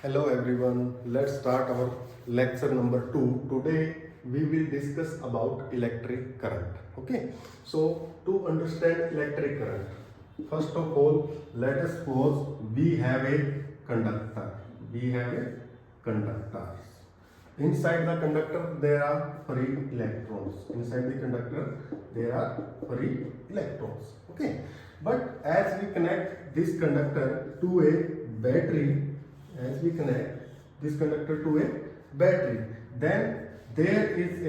Hello everyone, let's start our lecture number 2. Today we will discuss about electric current. Okay, so to understand electric current, first of all, let us suppose we have a conductor. We have a conductor. Inside the conductor there are free electrons. Inside the conductor there are free electrons. Okay, but as we connect this conductor to a battery, as we connect this conductor to a battery, then there is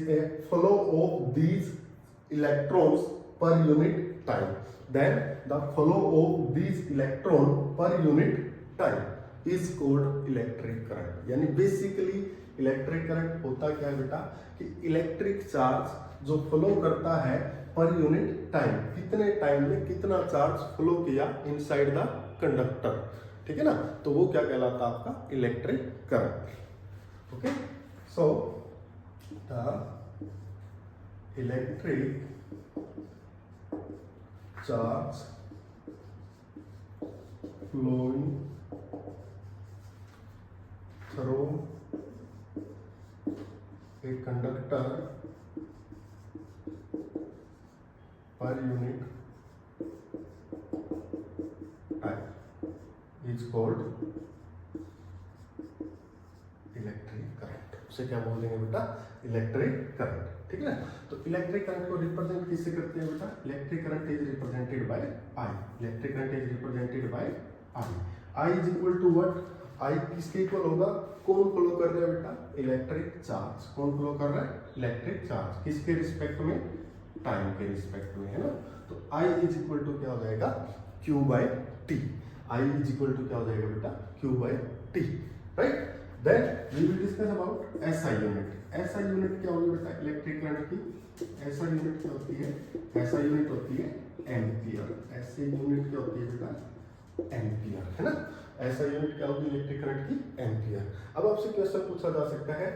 a flow of these electrons per unit time. Then the flow of these electron per unit time is called electric current. यानी basically electric current होता क्या है बेटा कि electric charge जो flow करता है per unit time, कितने टाइम में कितना चार्ज फ्लो किया इनसाइड द कंडक्टर. ठीक है ना, तो वो क्या कहलाता है आपका electric current. Okay, so the electric charge flowing through a conductor per unit time is called electric current. उसे क्या बोलेंगे बेटा, इलेक्ट्रिक करंट. ठीक है ना, तो इलेक्ट्रिक करंट को रिप्रेजेंट किससे करते हैं बेटा, electric current is represented by I. Electric current is represented by I. I is equal to what, I किसके इक्वल होगा, कौन फ्लो कर रहा है बेटा, इलेक्ट्रिक चार्ज. कौन फ्लो कर रहा है, इलेक्ट्रिक चार्ज. किसके रिस्पेक्ट में, टाइम के रिस्पेक्ट में, है ना. तो आई इज इक्वल टू क्या हो जाएगा, Q by T. I is equal to क्या हो जाएगा बेटा, Q by T. Right, then we will discuss about SI unit. SI unit क्या होगी बेटा इलेक्ट्रिक करंट की, एसआई यूनिट क्या होती है, एसआई यूनिट होती है एम्पियर. एसआई यूनिट क्या होती है बेटा, एम्पियर, है ना. ऐसा यूनिट क्या होगी इलेक्ट्रिक करंट की, एम्पियर. अब आपसे क्वेश्चन पूछा जा सकता है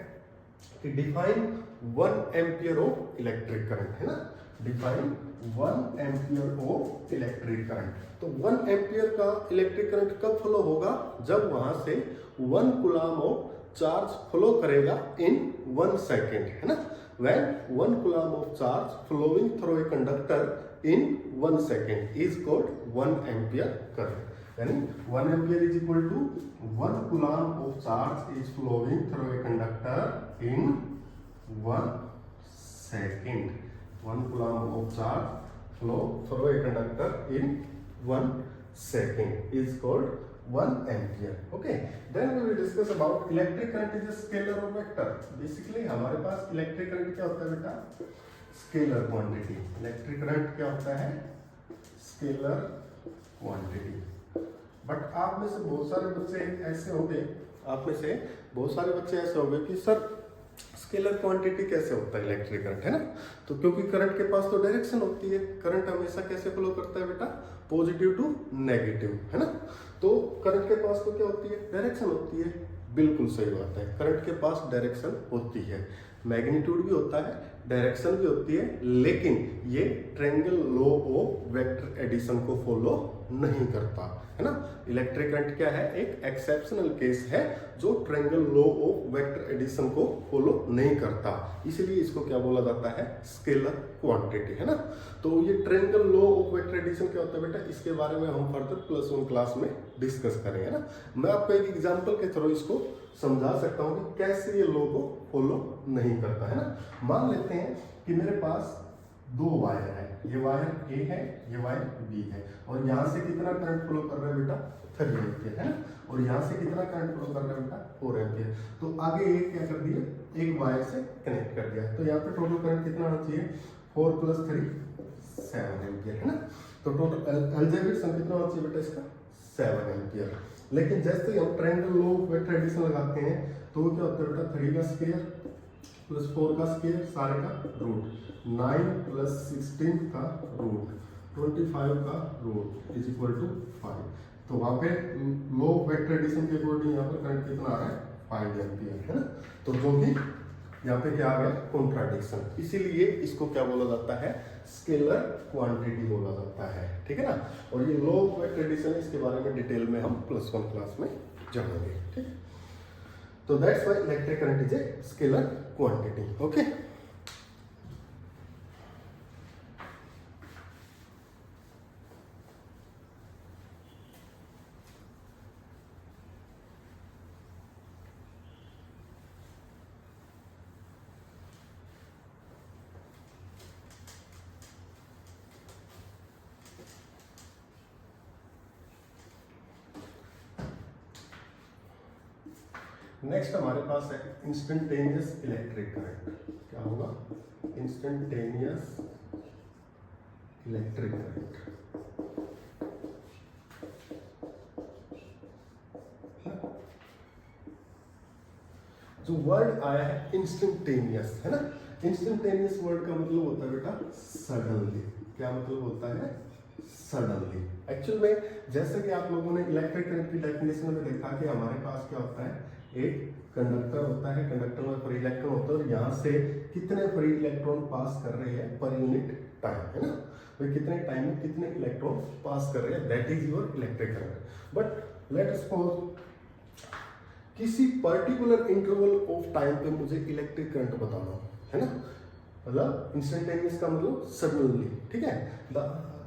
कि define 1 ampere of electric current, है ना. Define 1 ampere of electric current. तो 1 एम्पियर का इलेक्ट्रिक करंट कब फ्लो होगा, जब वहां से 1 कूलम ऑफ चार्ज फ्लो करेगा इन 1 सेकेंड, है ना. when 1 coulomb of charge flowing through a conductor in 1 second is called 1 ampere current. यानी 1 ampere is equal to 1 coulomb of charge is flowing through a conductor in 1 second. 1 coulomb of charge flow through a conductor in 1 second is called 1 ampere. Okay, then we will discuss about electric current is a scalar or vector. Basically हमारे पास electric current क्या होता है बेटा, scalar quantity. Electric current क्या होता है, scalar quantity. But आप में से बहुत सारे बच्चे ऐसे होंगे, आप में से बहुत सारे बच्चे ऐसे होंगे कि सर स्केलर क्वांटिटी कैसे होता है इलेक्ट्रिक करंट, है ना. तो क्योंकि करंट के पास तो डायरेक्शन होती है, करंट हमेशा कैसे फ्लो करता है बेटा, पॉजिटिव टू नेगेटिव, है ना. तो करंट के पास तो क्या होती है, डायरेक्शन होती है. बिल्कुल सही बात है, करंट के पास डायरेक्शन होती है, मैग्नीट्यूड भी होता है, डायरेक्शन भी होती है, लेकिन ये triangle law of vector addition को फॉलो नहीं करता, है ना. इलेक्ट्रिक करंट क्या है, एक एक्सेप्शनल केस है जो triangle law of vector addition को फॉलो नहीं करता, इसलिए इसको क्या बोला जाता है, स्केलर क्वांटिटी, है ना. तो ये triangle law of vector addition क्या होता है बेटा, इसके बारे में हम फर्दर +1 क्लास में डिस्कस करेंगे ना. मैं आपको एक एग्जांपल के थ्रू इसको समझा सकता हूँ कि कैसे ये लॉ को फॉलो नहीं करता, है ना. मान लेते हैं कि मेरे पास 2 वायर है, ये वायर ए है, ये वायर बी है, और यहाँ से कितना करंट फ्लो कर रहा है बेटा, 3 एम्पियर, है ना. और यहाँ से कितना करंट फ्लो कर रहा है बेटा, 4 एम्पियर. तो आगे एक क्या कर दिया, एक वायर से कनेक्ट कर दिया. तो यहाँ पे टोटल करंट कितना आना चाहिए, 4 + 3 7 एम्पियर, है ना. तो टोटल अलजेब्रिक सम कितना आना चाहिए बेटा इसका, 7 एम्पियर. लेकिन जैसे हम triangle law of vector addition लगाते हैं तो वो क्या होता है बेटा, 3 का स्क्वायर + 4 का स्क्वायर सारे का रूट, 9 + 16 का रूट, 25 का रूट इज इक्वल टू 5. तो वहाँ पे लॉ ऑफ वेक्टर एडिशन के अकॉर्डिंग यहाँ पर करंट कितना आ रहा है, 5 एम्पियर, है ना. तो जो कि यहाँ पे क्या आ गया, कॉन्ट्राडिक्शन. इसीलिए इसको क्या बोला जाता है, स्केलर क्वांटिटी बोला जाता है, ठीक है ना। और ये लॉ ऑफ वेक्टर एडिशन है, इसके बारे में डिटेल में हम +1 क्लास में जानेंगे, ठीक। तो that's why electric current is a scalar quantity, okay. Next हमारे पास है इंस्टेंटेनियस इलेक्ट्रिक करंट। क्या होगा? Instantaneous electric current. जो वर्ड आया है इंस्टेंटेनियस, है ना। इंस्टेंटेनियस वर्ड का मतलब होता है बेटा सडनली। क्या मतलब होता है? सडनली। एक्चुअल में जैसे कि आप लोगों ने इलेक्ट्रिक करंट की डेफिनेशन में देखा कि हमारे पास क्या होता है, एक कंडक्टर होता है, कंडक्टर में फ्री इलेक्ट्रॉन होता है और यहाँ से कितने फ्री इलेक्ट्रॉन पास कर रहे हैं पर यूनिट टाइम, है ना। भाई कितने टाइम में कितने इलेक्ट्रॉन पास कर रहे हैं, that is your electric current. But let us suppose किसी पर्टिकुलर इंटरवल ऑफ टाइम पे मुझे इलेक्ट्रिक करंट बताना है ना, मतलब इंस्टेंटेनियस का मतलब सडनली, ठीक है।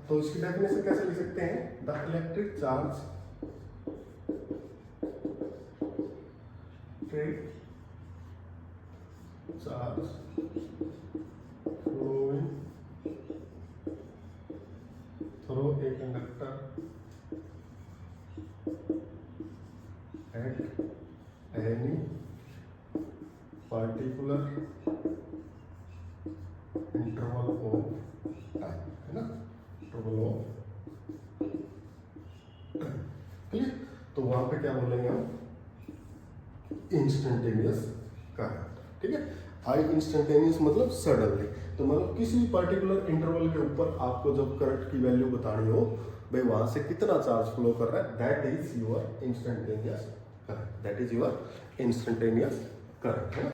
तो इसकी डेफिनेशन कैसे लिख सकते हैं? The electric charge flowing through a conductor at any particular interval of time, है ना, interval of time, क्लियर। तो वहां पे क्या बोलेंगे हम? इंस्टेंटेनियस करंट, ठीक है। आई इंस्टेंटेनियस मतलब सडनली, तो मतलब किसी पर्टिकुलर इंटरवल के ऊपर आपको जब करंट की वैल्यू बतानी हो, भाई वहां से कितना चार्ज फ्लो कर रहा है, that is your instantaneous current, that is your instantaneous current, है ना।